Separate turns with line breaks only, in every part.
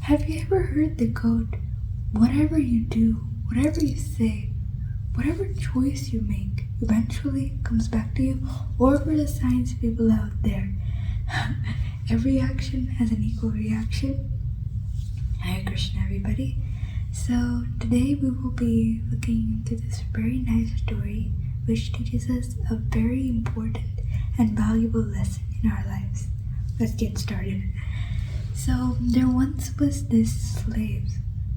Have you ever heard the quote, whatever you do, whatever you say, whatever choice you make, eventually comes back to you? Or for the science people out there, every action has an equal reaction. Hare Krishna, everybody. So today we will be looking into this very nice story which teaches us a very important and valuable lesson in our lives. Let's get started. So there once was this slave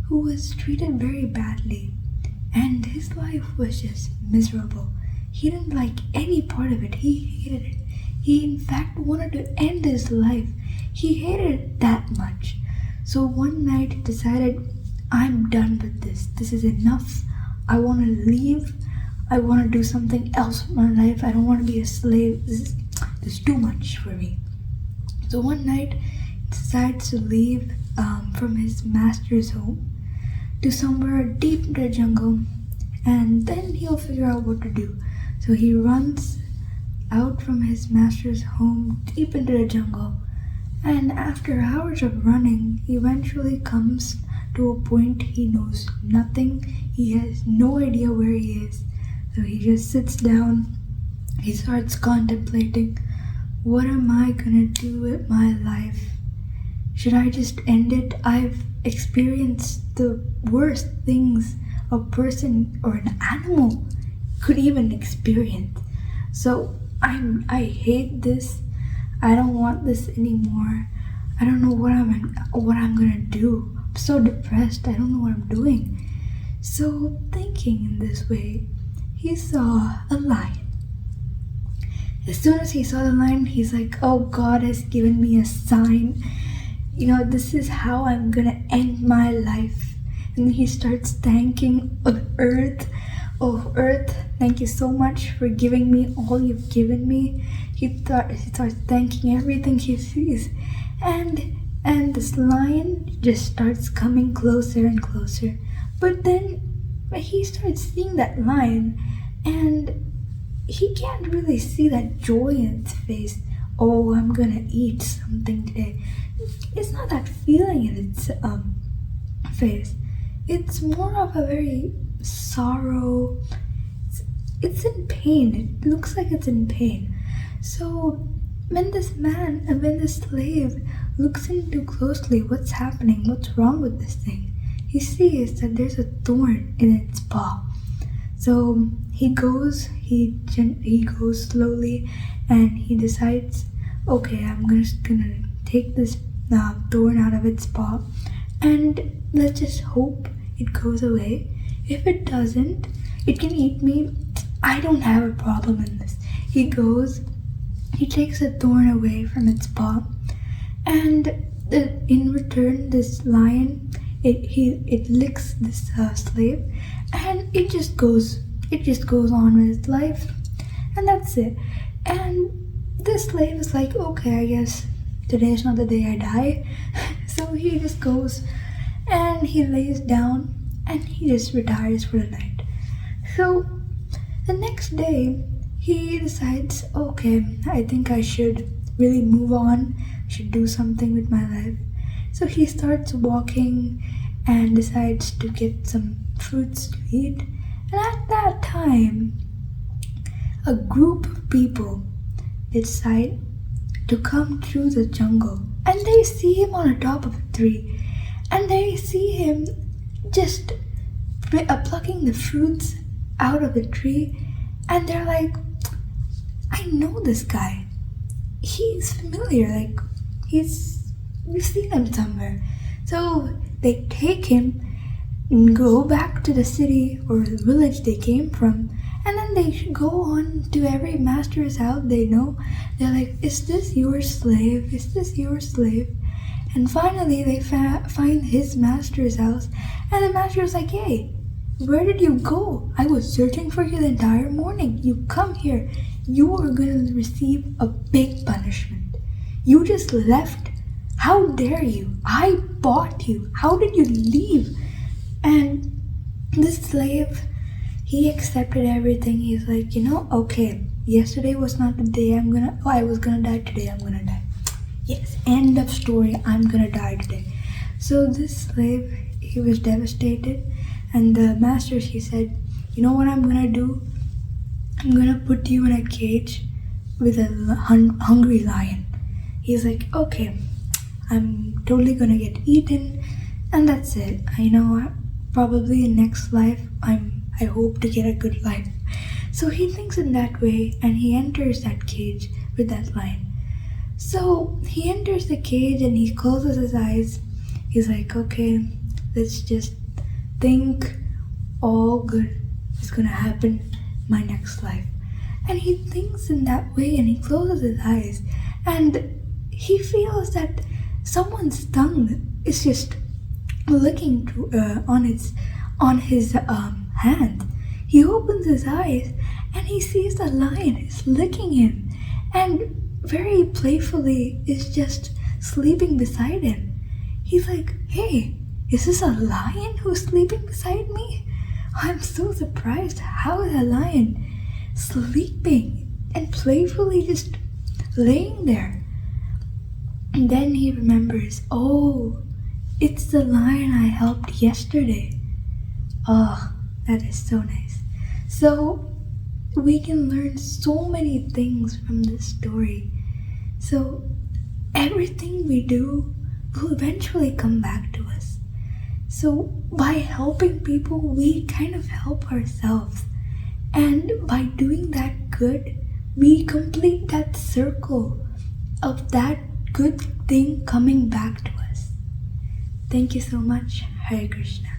who was treated very badly, and his life was just miserable. He didn't like any part of it. He hated it. He in fact wanted to end his life. He hated it that much. So one night he decided, I'm done with this. This is enough. I want to leave. I want to do something else with my life. I don't want to be a slave. This is too much for me. So one night he decides to leave from his master's home to somewhere deep into the jungle, and then he'll figure out what to do. So he runs out from his master's home deep into the jungle, and after hours of running, he eventually comes to a point he knows nothing. He has no idea where he is. So he just sits down. He starts contemplating, what am I gonna do with my life? Should I just end it? I've experienced the worst things a person or an animal could even experience. So I hate this. I don't want this anymore. I don't know what I'm gonna do. I'm so depressed. I don't know what I'm doing. So thinking in this way, he saw a lion. As soon as he saw the lion, he's like, oh, God has given me a sign. This is how I'm gonna end my life. And he starts thanking Earth. Oh, Earth, thank you so much for giving me all you've given me. He starts thanking everything he sees. And this lion just starts coming closer and closer. But then he starts seeing that lion, and he can't really see that joy in its face. Oh, I'm gonna eat something today. It's not that feeling in its face. It's more of a very sorrow. It's in pain. It looks like it's in pain. So when this slave looks into closely what's happening, what's wrong with this thing, he sees that there's a thorn in its paw. So he goes slowly, and he decides, okay, I'm just gonna take this thorn out of its paw, and let's just hope it goes away. If it doesn't, it can eat me. I don't have a problem in this. He takes the thorn away from its paw, and in return, this lion, it licks this slave, and it just goes on with its life, and that's it. And this slave is like, okay, I guess today's not the day I die. So he just goes and he lays down and he just retires for the night. So the next day he decides, okay, I think I should really move on. I should do something with my life. So he starts walking and decides to get some fruits to eat. And at that time, a group of people decide to come through the jungle, and they see him on the top of a tree, and they see him just plucking the fruits out of the tree, and they're like, I know this guy. He's familiar, we've seen him somewhere. So they take him and go back to the city or the village they came from, and then they go on to every master's house they know. They're like, is this your slave? Is this your slave? And finally they find his master's house, and the master's like, hey, where did you go? I was searching for you the entire morning. You come here. You are going to receive a big punishment. You just left. How dare you? I bought you. How did you leave? And this slave, he accepted everything. He's like, okay, yesterday was not the day I was gonna die. Today I'm gonna die. Yes, end of story. I'm gonna die today. So this slave, he was devastated, and the master, he said, "You know what I'm gonna do? I'm gonna put you in a cage with a hungry lion." He's like, "Okay, I'm totally gonna get eaten, and that's it. I know probably in next life I hope to get a good life." So he thinks in that way, and he enters that cage with that lion. So he enters the cage and he closes his eyes. He's like, "Okay, let's just think all good is gonna happen my next life." And he thinks in that way and he closes his eyes, and he feels that someone's tongue is just licking on his hand. He opens his eyes and he sees the lion is licking him, and very playfully is just sleeping beside him. He's like, "Hey, is this a lion who's sleeping beside me? I'm so surprised. How is a lion sleeping and playfully just laying there?" And then he remembers, "Oh, it's the lion I helped yesterday." Oh, that is so nice. So we can learn so many things from this story. So everything we do will eventually come back to us. So by helping people, we kind of help ourselves. And by doing that good, we complete that circle of that good thing coming back to us. Thank you so much. Hare Krishna.